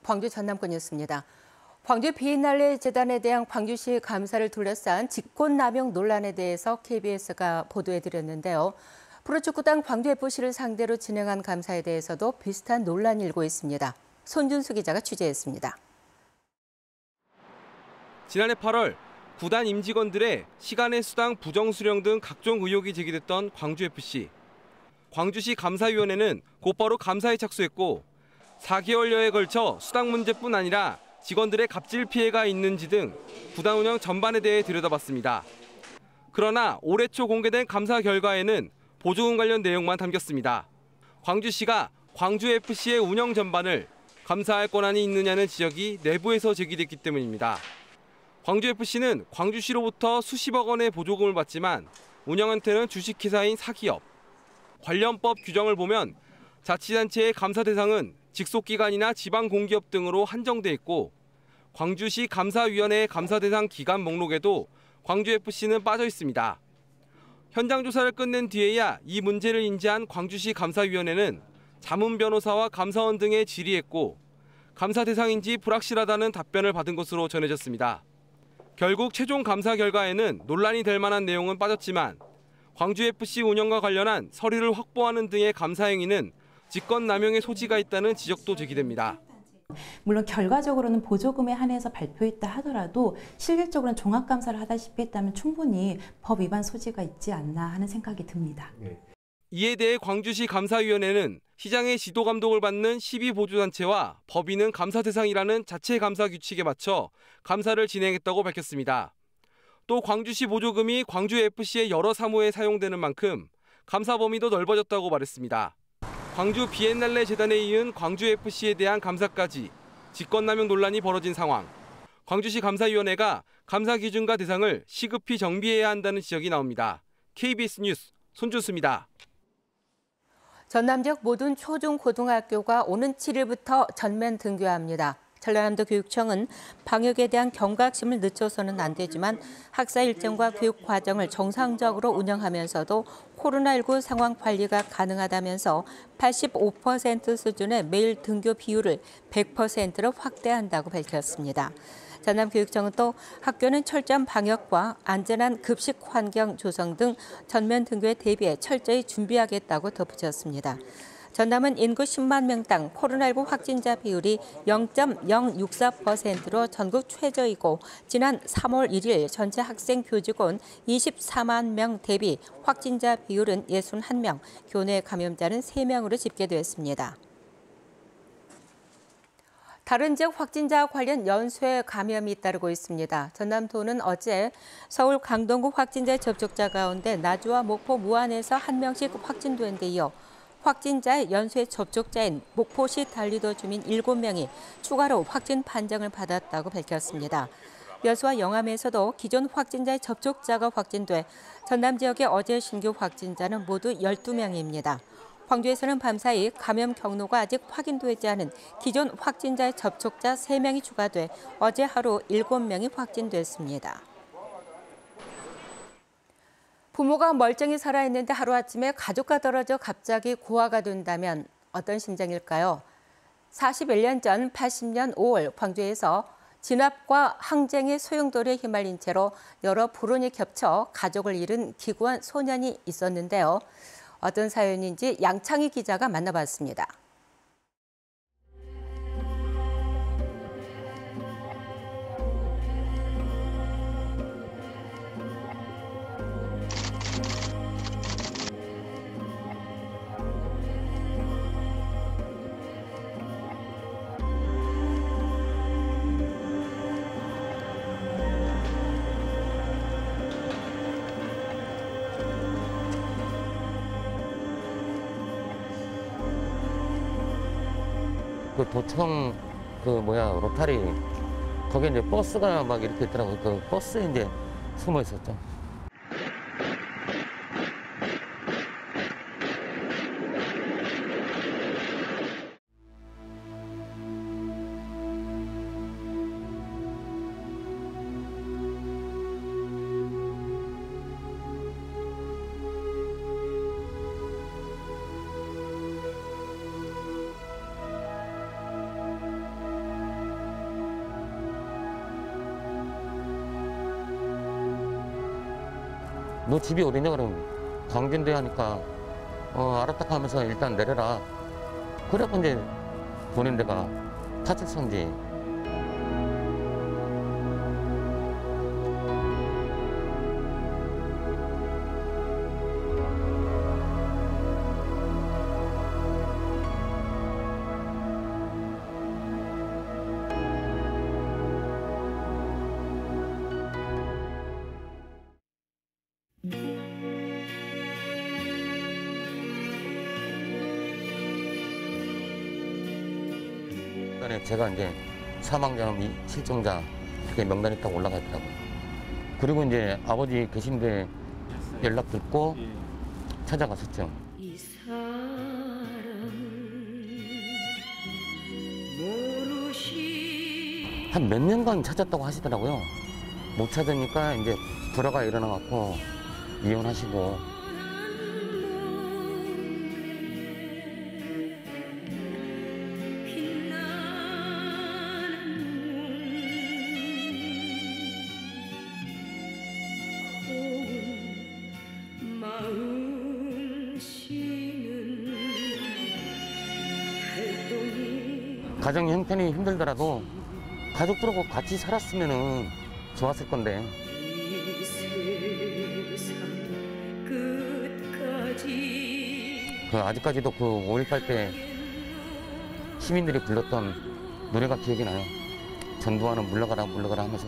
광주 전남권이었습니다. 광주 비엔날레 재단에 대한 광주시 감사를 둘러싼 직권남용 논란에 대해서 KBS가 보도해드렸는데요. 프로축구단 광주FC를 상대로 진행한 감사에 대해서도 비슷한 논란이 일고 있습니다. 손준수 기자가 취재했습니다. 지난해 8월 구단 임직원들의 시간의 수당 부정수령 등 각종 의혹이 제기됐던 광주FC. 광주시 감사위원회는 곧바로 감사에 착수했고 4개월여에 걸쳐 수당 문제뿐 아니라 직원들의 갑질 피해가 있는지 등 구단 운영 전반에 대해 들여다봤습니다. 그러나 올해 초 공개된 감사 결과에는 보조금 관련 내용만 담겼습니다. 광주시가 광주FC의 운영 전반을 감사할 권한이 있느냐는 지적이 내부에서 제기됐기 때문입니다. 광주FC는 광주시로부터 수십억 원의 보조금을 받지만 운영한테는 주식회사인 사기업. 관련법 규정을 보면 자치단체의 감사 대상은 직속기관이나 지방공기업 등으로 한정돼 있고 광주시 감사위원회의 감사 대상 기관 목록에도 광주FC는 빠져 있습니다. 현장 조사를 끝낸 뒤에야 이 문제를 인지한 광주시 감사위원회는 자문 변호사와 감사원 등에 질의했고 감사 대상인지 불확실하다는 답변을 받은 것으로 전해졌습니다. 결국 최종 감사 결과에는 논란이 될 만한 내용은 빠졌지만 광주FC 운영과 관련한 서류를 확보하는 등의 감사 행위는 직권남용의 소지가 있다는 지적도 제기됩니다. 물론 결과적으로는 보조금에 한해서 발표했다 하더라도 실질적으로는 종합감사를 하다시피 했다면 충분히 법 위반 소지가 있지 않나 하는 생각이 듭니다. 이에 대해 광주시 감사위원회는 시장의 지도 감독을 받는 12보조단체와 법인은 감사 대상이라는 자체 감사 규칙에 맞춰 감사를 진행했다고 밝혔습니다. 또 광주시 보조금이 광주FC의 여러 사무에 사용되는 만큼 감사 범위도 넓어졌다고 말했습니다. 광주 비엔날레 재단에 이은 광주FC에 대한 감사까지 직권남용 논란이 벌어진 상황. 광주시 감사위원회가 감사 기준과 대상을 시급히 정비해야 한다는 지적이 나옵니다. KBS 뉴스 손준수입니다. 전남 지역 모든 초중 고등학교가 오는 7일부터 전면 등교합니다. 전라남도 교육청은 방역에 대한 경각심을 늦춰서는 안 되지만 학사 일정과 교육 과정을 정상적으로 운영하면서도 코로나19 상황 관리가 가능하다면서 85% 수준의 매일 등교 비율을 100%로 확대한다고 밝혔습니다. 전남교육청은 또 학교는 철저한 방역과 안전한 급식 환경 조성 등 전면 등교에 대비해 철저히 준비하겠다고 덧붙였습니다. 전남은 인구 10만 명당 코로나19 확진자 비율이 0.064%로 전국 최저이고 지난 3월 1일 전체 학생 교직원 24만 명 대비 확진자 비율은 61명, 교내 감염자는 3명으로 집계됐습니다. 다른 지역 확진자 관련 연쇄 감염이 잇따르고 있습니다. 전남도는 어제 서울 강동구 확진자 접촉자 가운데 나주와 목포, 무안에서 1명씩 확진된 데 이어 확진자의 연쇄 접촉자인 목포시 달리도 주민 7명이 추가로 확진 판정을 받았다고 밝혔습니다. 여수와 영암에서도 기존 확진자의 접촉자가 확진돼 전남 지역의 어제 신규 확진자는 모두 12명입니다. 광주에서는 밤사이 감염 경로가 아직 확인되지 않은 기존 확진자의 접촉자 3명이 추가돼 어제 하루 7명이 확진됐습니다. 부모가 멀쩡히 살아있는데 하루아침에 가족과 떨어져 갑자기 고아가 된다면 어떤 심정일까요? 41년 전 80년 5월 광주에서 진압과 항쟁의 소용돌이에 휘말린 채로 여러 불운이 겹쳐 가족을 잃은 기구한 소년이 있었는데요. 어떤 사연인지 양창희 기자가 만나봤습니다. 그 도청 로타리 거기에 이제 버스가 막 이렇게 있더라고요. 그 버스에 이제 숨어 있었죠. 너 집이 어디냐 그러면 광주인데 하니까 알았다 하면서 일단 내려라. 그래갖고 이제 보낸 데가 타측성지. 제가 이제 사망자, 실종자 이렇게 명단이 딱 올라가 있더라고요. 그리고 이제 아버지 계신데 연락 듣고 찾아갔었죠. 한 몇 년간 찾았다고 하시더라고요. 못 찾으니까 이제 불화가 일어나갖고 이혼하시고. 가정 형편이 힘들더라도 가족들하고 같이 살았으면 좋았을 건데. 아직까지도 그 5.18 때 시민들이 불렀던 노래가 기억이 나요. 전두환은 물러가라 물러가라 하면서.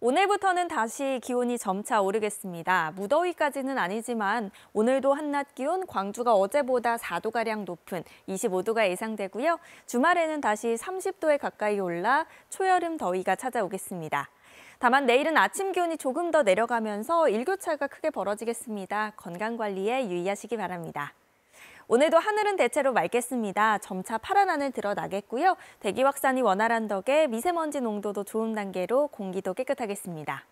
오늘부터는 다시 기온이 점차 오르겠습니다. 무더위까지는 아니지만 오늘도 한낮 기온 광주가 어제보다 4도가량 높은 25도가 예상되고요. 주말에는 다시 30도에 가까이 올라 초여름 더위가 찾아오겠습니다. 다만 내일은 아침 기온이 조금 더 내려가면서 일교차가 크게 벌어지겠습니다. 건강관리에 유의하시기 바랍니다. 오늘도 하늘은 대체로 맑겠습니다. 점차 파란 하늘 드러나겠고요. 대기 확산이 원활한 덕에 미세먼지 농도도 좋은 단계로 공기도 깨끗하겠습니다.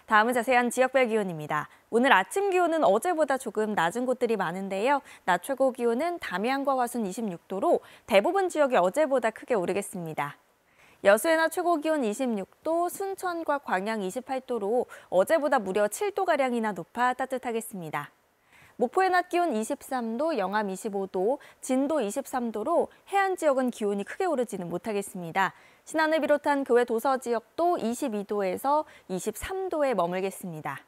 다음은 자세한 지역별 기온입니다. 오늘 아침 기온은 어제보다 조금 낮은 곳들이 많은데요. 낮 최고 기온은 담양과 화순 26도로 대부분 지역이 어제보다 크게 오르겠습니다. 여수의 낮 최고 기온 26도, 순천과 광양 28도로 어제보다 무려 7도가량이나 높아 따뜻하겠습니다. 목포의 낮 기온 23도, 영암 25도, 진도 23도로 해안 지역은 기온이 크게 오르지는 못하겠습니다. 신안을 비롯한 그 외 도서 지역도 22도에서 23도에 머물겠습니다.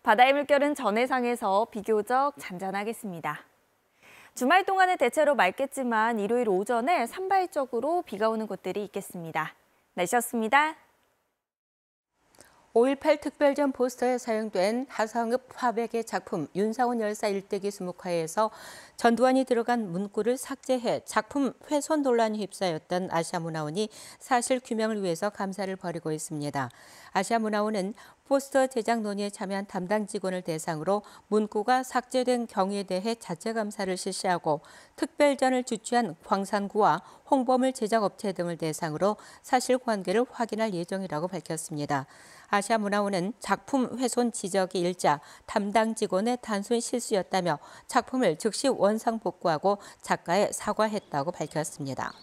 바다의 물결은 전해상에서 비교적 잔잔하겠습니다. 주말 동안에 대체로 맑겠지만 일요일 오전에 산발적으로 비가 오는 곳들이 있겠습니다. 날씨였습니다. 5.18 특별전 포스터에 사용된 하성읍 화백의 작품 윤상훈 열사 일대기 수묵화에서 전두환이 들어간 문구를 삭제해 작품 훼손 논란이 휩싸였던 아시아문화원이 사실 규명을 위해서 감사를 벌이고 있습니다. 아시아문화원은 포스터 제작 논의에 참여한 담당 직원을 대상으로 문구가 삭제된 경위에 대해 자체 감사를 실시하고 특별전을 주최한 광산구와 홍보물 제작업체 등을 대상으로 사실관계를 확인할 예정이라고 밝혔습니다. 아시아문화원은 작품 훼손 지적이 일자 담당 직원의 단순 실수였다며 작품을 즉시 원상 복구하고 작가에 사과했다고 밝혔습니다.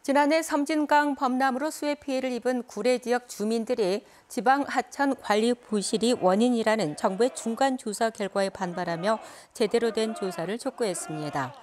지난해 섬진강 범람으로 수해 피해를 입은 구례 지역 주민들이 지방 하천 관리 부실이 원인이라는 정부의 중간 조사 결과에 반발하며 제대로 된 조사를 촉구했습니다.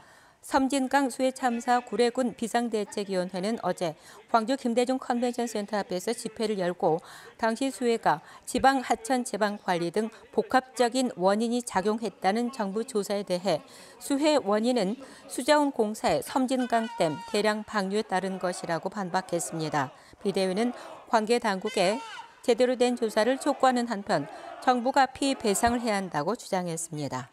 섬진강 수해 참사 구례군 비상대책위원회는 어제 광주 김대중 컨벤션센터 앞에서 집회를 열고 당시 수해가 지방 하천 제방 관리 등 복합적인 원인이 작용했다는 정부 조사에 대해 수해 원인은 수자원 공사의 섬진강댐 대량 방류에 따른 것이라고 반박했습니다. 비대위는 관계 당국에 제대로 된 조사를 촉구하는 한편 정부가 피해 배상을 해야 한다고 주장했습니다.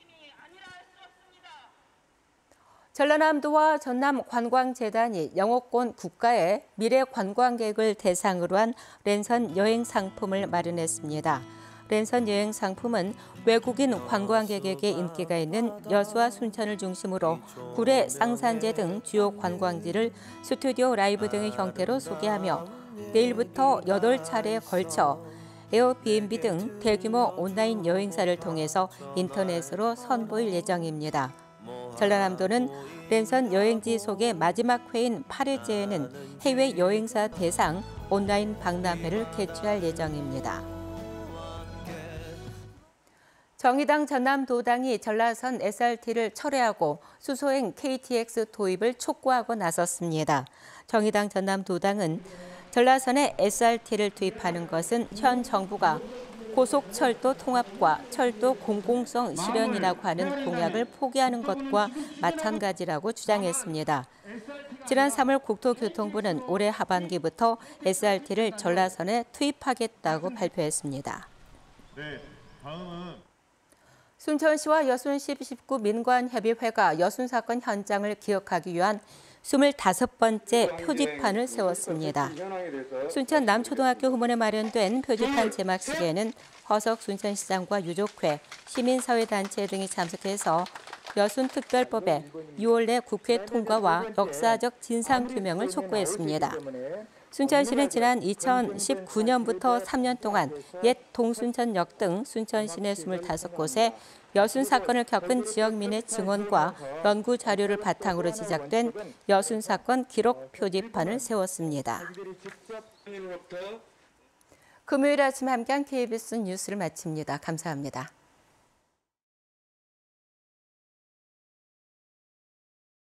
전라남도와 전남관광재단이 영어권 국가의 미래 관광객을 대상으로 한 랜선 여행 상품을 마련했습니다. 랜선 여행 상품은 외국인 관광객에게 인기가 있는 여수와 순천을 중심으로 구례, 쌍산제 등 주요 관광지를 스튜디오 라이브 등의 형태로 소개하며 내일부터 8차례에 걸쳐 에어비앤비 등 대규모 온라인 여행사를 통해서 인터넷으로 선보일 예정입니다. 전라남도는 랜선 여행지 속의 마지막 회인 8회째에는 해외 여행사 대상 온라인 박람회를 개최할 예정입니다. 정의당 전남도당이 전라선 SRT를 철회하고 수소행 KTX 도입을 촉구하고 나섰습니다. 정의당 전남도당은 전라선에 SRT를 투입하는 것은 현 정부가 고속철도 통합과 철도 공공성 실현이라고 하는 공약을 포기하는 것과 마찬가지라고 주장했습니다. 지난 3월 국토교통부는 올해 하반기부터 SRT를 전라선에 투입하겠다고 발표했습니다. 순천시와 여순시 19 민관협의회가 여순 사건 현장을 기억하기 위한 25번째 표지판을 세웠습니다. 순천 남초등학교 후문에 마련된 표지판 제막식에는 허석 순천시장과 유족회, 시민사회단체 등이 참석해서 여순특별법의 6월 내 국회 통과와 역사적 진상규명을 촉구했습니다. 순천시는 지난 2019년부터 3년 동안 옛 동순천역 등 순천 시내 25곳에 여순 사건을 겪은 지역민의 증언과 연구 자료를 바탕으로 제작된 여순 사건 기록 표지판을 세웠습니다. 금요일 아침 함께한 KBS 뉴스를 마칩니다. 감사합니다.